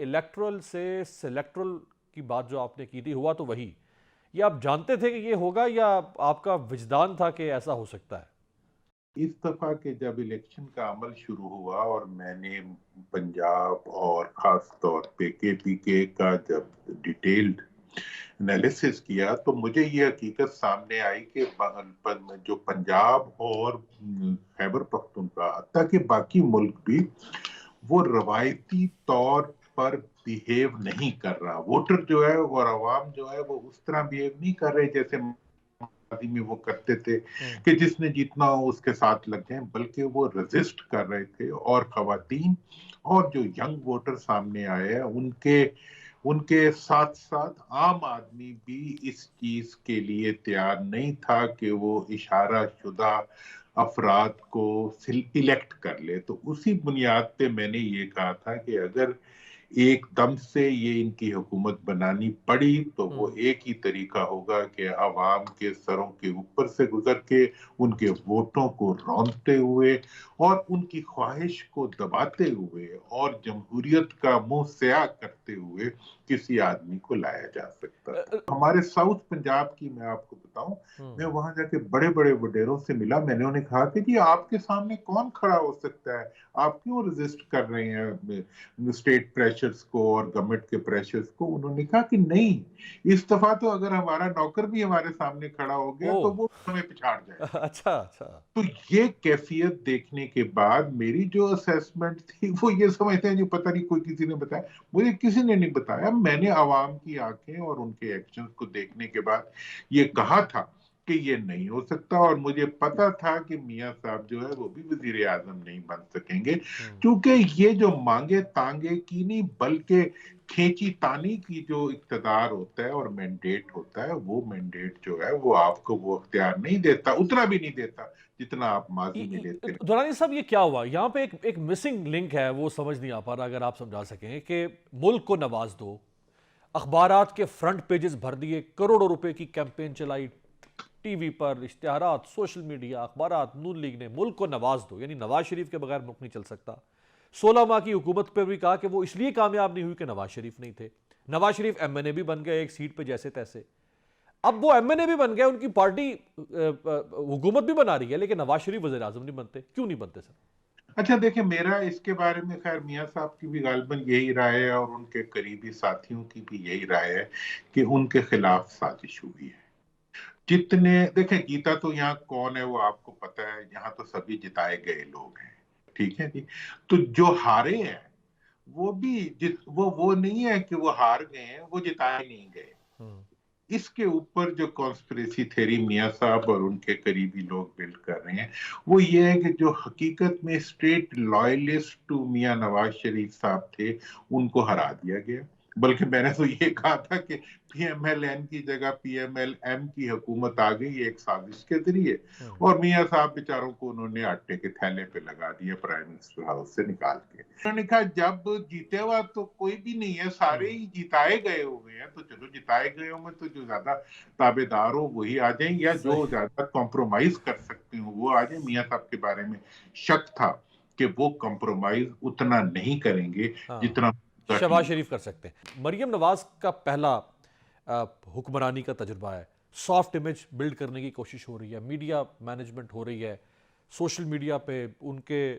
Electoral سے سلیکٹرل کی بات جو آپ نے کی تھی، ہوا تو وہی، یہ آپ جانتے تھے کہ یہ ہوگا یا آپ کا وجدان تھا کہ ایسا ہو سکتا ہے؟ اس دفعہ کے جب الیکشن کا عمل شروع ہوا اور میں نے پنجاب اور خاص طور پہ کے پی کے کا جب ڈیٹیلڈ انالیسس کیا تو مجھے یہ حقیقت سامنے آئی کہ جو پنجاب اور خیبر پختونخوا حتیٰ کہ باقی ملک بھی وہ روایتی طور پر بیہیو نہیں کر رہا. ووٹر جو ہے اور عوام جو ہے وہ اس طرح بیہیو نہیں کر رہے جیسے میں وہ کرتے تھے کہ جس نے جیتنا ہو اس کے ساتھ لگ جائیں، بلکہ وہ ریزسٹ کر رہے تھے. اور خواتین اور جو ینگ ووٹر سامنے آئے ہیں ان کے ساتھ ساتھ عام آدمی بھی اس چیز کے لیے تیار نہیں تھا کہ وہ اشارہ شدہ افراد کو الیکٹ کر لے. تو اسی بنیاد پہ میں نے یہ کہا تھا کہ اگر ایک دم سے یہ ان کی حکومت بنانی پڑی تو وہ ایک ہی طریقہ ہوگا کہ عوام کے سروں کے اوپر سے گزر کے ان کے ووٹوں کو رونتے ہوئے اور ان کی خواہش کو دباتے ہوئے اور جمہوریت کا منہ سیاہ کرتے ہوئے کسی آدمی کو لایا جا سکتا تھا. ہمارے ساؤتھ پنجاب کی میں آپ کو بتاؤں، میں وہاں جا کے بڑے بڑے وڈیروں سے ملا. میں نے انہیں کہا کہ جی آپ کے سامنے کون کھڑا ہو سکتا ہے، آپ کیوں ریزسٹ کر رہے ہیں اسٹیٹ پریشرز کو اور گورنمنٹ کے پریشرز کو؟ انہوں نے کہا کہ نہیں، اس دفعہ تو اگر ہمارا نوکر بھی ہمارے سامنے کھڑا ہو گیا تو وہ ہمیں پچھاڑ جائے گا. اچھا اچھا. تو یہ کیفیت دیکھنے کے بعد میری جو اسیسمنٹ تھی وہ یہ سمجھتے ہیں جو پتہ نہیں کوئی کسی نے بتایا، مجھے کسی نے نہیں بتایا. میں نے عوام کی آنکھیں اور ان کے ایکشنز کو دیکھنے کے بعد یہ کہا تھا کہ یہ نہیں ہو سکتا. اور مجھے پتا تھا کہ میاں صاحب جو ہے وہ بھی وزیر اعظم نہیں بن سکیں گے، کیونکہ یہ جو مانگے تانگے کی نہیں بلکہ کھینچی تانی کی جو اقتدار ہوتا ہے اور مینڈیٹ ہوتا ہے، وہ مینڈیٹ جو ہے وہ آپ کو وہ اختیار نہیں دیتا، اتنا بھی نہیں دیتا جتنا آپ ماضی میں لیتے ہیں. دورانی صاحب یہ کیا ہوا یہاں پہ؟ ایک مسنگ لنک ہے، وہ سمجھ نہیں آ پا رہا. اگر آپ سمجھا سکیں کہ ملک کو نواز دو، اخبارات کے فرنٹ پیجز بھر دیے، کروڑوں روپے کی کیمپین چلائی، ٹی وی پر اشتہارات، سوشل میڈیا، اخبارات، نون لیگ نے ملک کو نواز دو، یعنی نواز شریف کے بغیر ملک نہیں چل سکتا. 16 ماہ کی حکومت پہ بھی کہا کہ وہ اس لیے کامیاب نہیں ہوئی کہ نواز شریف نہیں تھے. نواز شریف ایم این اے بھی بن گئے ایک سیٹ پہ جیسے تیسے. اب وہ ایم این اے بھی بن گئے، ان کی پارٹی حکومت بھی بنا رہی ہے، لیکن نواز شریف وزیر اعظم نہیں بنتے. کیوں نہیں بنتے سر؟ اچھا دیکھیں، میرا اس کے بارے میں خیر میاں صاحب کی بھی غالباً یہی رائے ہے اور ان کے قریبی ساتھیوں کی بھی یہی رائے ہے کہ ان کے خلاف سازش ہوئی ہے. جتنے دیکھیں، جیتا تو یہاں کون ہے وہ آپ کو پتا ہے، یہاں تو سبھی جتائے گئے لوگ ہیں، ٹھیک ہے جی. تو جو ہارے ہیں وہ بھی وہ نہیں ہے کہ وہ ہار گئے ہیں، وہ جتائے نہیں گئے. اس کے اوپر جو کانسپریسی تھیری میاں صاحب اور ان کے قریبی لوگ بلڈ کر رہے ہیں وہ یہ ہے کہ جو حقیقت میں اسٹیٹ لائلسٹ ٹو میاں نواز شریف صاحب تھے ان کو ہرا دیا گیا. بلکہ میں نے تو یہ کہا تھا کہ پی ایم ایل این کی جگہ پی ایم ایل ایم کی حکومت آ گئی ایک سازش کے ذریعے، اور میاں صاحب بیچاروں کو انہوں نے آٹے کے تھیلے پہ لگا دیا پرائم منسٹر ہاؤس سے نکال کے. انہوں نے کہا جب جیتے ہوا تو کوئی بھی نہیں ہے، سارے ہی جتائے گئے ہوئے ہیں، تو چلو جتائے گئے ہوں تو جو زیادہ تابے دار ہو وہی آ جائیں، یا جو زیادہ کمپرومائز کر سکتے ہوں وہ آ جائیں. میاں صاحب کے بارے میں شک تھا کہ وہ کمپرومائز اتنا نہیں کریں گے جتنا شہباز شریف کر سکتے ہیں. مریم نواز کا پہلا حکمرانی کا تجربہ ہے، سافٹ امیج بلڈ کرنے کی کوشش ہو رہی ہے، میڈیا مینجمنٹ ہو رہی ہے، سوشل میڈیا پہ ان کے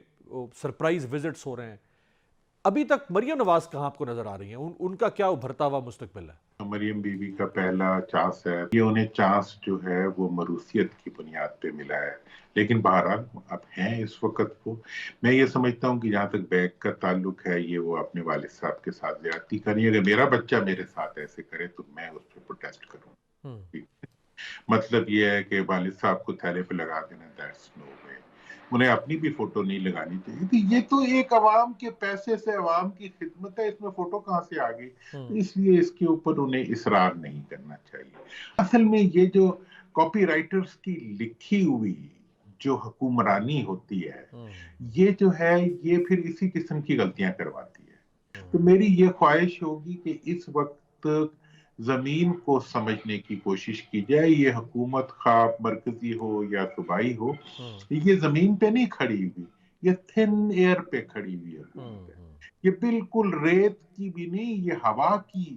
سرپرائز وزٹس ہو رہے ہیں. ابھی تک مریم نواز کہاں آپ کو نظر آ رہی ہیں؟ ان کا کیا ابھرتا ہوا مستقبل ہے؟ مریم بی بی کا پہلا چانس ہے، یہ انہیں چانس جو ہے وہ مروثیت کی بنیاد پہ ملا ہے، لیکن بہرحال اب ہیں اس وقت وہ. میں یہ سمجھتا ہوں کہ جہاں تک بیگ کا تعلق ہے یہ وہ اپنے والد صاحب کے ساتھ زیادتی کریں. اگر میرا بچہ میرے ساتھ ایسے کرے تو میں اس پہ پروٹیسٹ کروں. مطلب یہ ہے کہ والد صاحب کو تھیلے پہ لگا دینا، دیٹس نو وے. انہیں اپنی بھی فوٹو نہیں لگانی چاہیے. یہ تو ایک عوام کے پیسے سے عوام کی خدمت ہے، اس میں فوٹو کہاں سے آ گئی؟ اس لیے اس کے اوپر انہیں اصرار نہیں کرنا چاہیے. اصل میں یہ جو کاپی رائٹرز کی لکھی ہوئی جو حکمرانی ہوتی ہے یہ جو ہے یہ پھر اسی قسم کی غلطیاں کرواتی ہے. تو میری یہ خواہش ہوگی کہ اس وقت زمین کو سمجھنے کی کوشش کی جائے. یہ حکومت خواہ مرکزی ہو یا صوبائی ہو، یہ زمین پہ نہیں کھڑی ہوئی، یہ تھن ایئر پہ کھڑی ہوئی حکومت ہے. یہ بالکل ریت کی بھی نہیں، یہ ہوا کی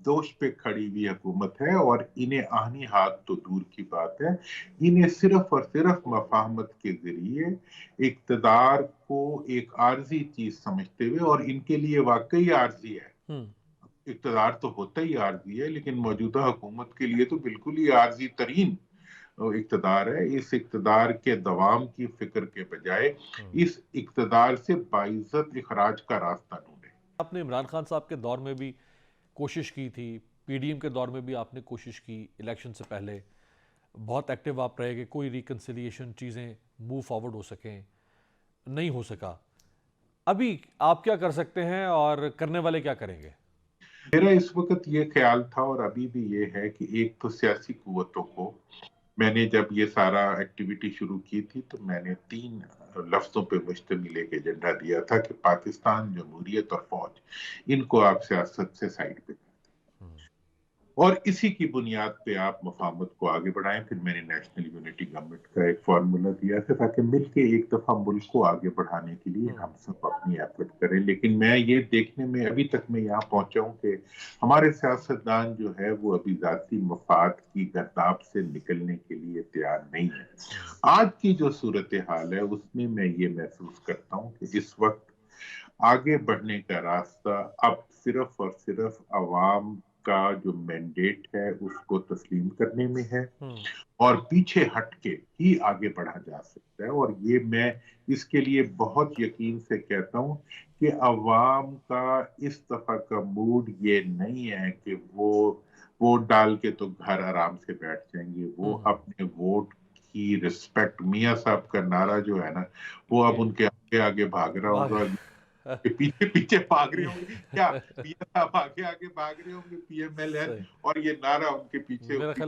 دوش پہ کھڑی ہوئی حکومت ہے، اور انہیں آہنی ہاتھ تو دور کی بات ہے، انہیں صرف اور صرف مفاہمت کے ذریعے اقتدار کو ایک عارضی چیز سمجھتے ہوئے، اور ان کے لیے واقعی عارضی ہے، اقتدار تو ہوتا ہی عارضی ہے، لیکن موجودہ حکومت کے لیے تو بالکل ہی عارضی ترین اقتدار ہے۔ اس اقتدار کے دوام کی فکر کے بجائے اس اقتدار سے باعزت اخراج کا راستہ ڈھونڈے۔ آپ نے عمران خان صاحب کے دور میں بھی کوشش کی تھی، پی ڈی ایم کے دور میں بھی آپ نے کوشش کی، الیکشن سے پہلے بہت ایکٹیو آپ رہے کہ کوئی ریکنسیلیشن چیزیں موو فارورڈ ہو سکیں، نہیں ہو سکا۔ ابھی آپ کیا کر سکتے ہیں اور کرنے والے کیا کریں گے؟ میرا اس وقت یہ خیال تھا، اور ابھی بھی یہ ہے، کہ ایک تو سیاسی قوتوں کو، میں نے جب یہ سارا ایکٹیویٹی شروع کی تھی تو میں نے 3 لفظوں پہ مشتمل ایک ایجنڈا دیا تھا کہ پاکستان، جمہوریت اور فوج، ان کو آپ سیاست سے سائڈ پہ، اور اسی کی بنیاد پہ آپ مفاہمت کو آگے بڑھائیں۔ پھر میں نے نیشنل یونٹی گورنمنٹ کا ایک فارمولا دیا تھا، تاکہ مل کے ایک دفعہ ملک کو آگے بڑھانے کے لیے ہم سب اپنی ایفرٹ کریں۔ لیکن میں یہ دیکھنے میں ابھی تک میں یہاں پہنچا ہوں کہ ہمارے سیاستدان جو ہے وہ ابھی ذاتی مفاد کی گرداب سے نکلنے کے لیے تیار نہیں ہے۔ آج کی جو صورتحال ہے اس میں میں یہ محسوس کرتا ہوں کہ اس وقت آگے بڑھنے کا راستہ اب صرف اور صرف عوام کا جو مینڈیٹ ہے اس کو تسلیم کرنے میں ہے، اور پیچھے ہٹ کے ہی آگے بڑھا جا سکتا ہے۔ اور یہ میں اس کے لیے بہت یقین سے کہتا ہوں کہ عوام کا اس دفعہ کا موڈ یہ نہیں ہے کہ وہ ووٹ ڈال کے تو گھر آرام سے بیٹھ جائیں گے، وہ اپنے ووٹ کی رسپیکٹ، میاں صاحب کا نعرہ جو ہے نا، وہ اب ان کے آگے آگے بھاگ رہا ہوگا، پیچھے پیچھے بھاگ رہے ہوں گے، کیا میاں صاحب آگے آگے بھاگ رہے ہوں گے، پی ایم ایل این، صحیح، اور یہ نعرہ ان کے پیچھے میرا خیال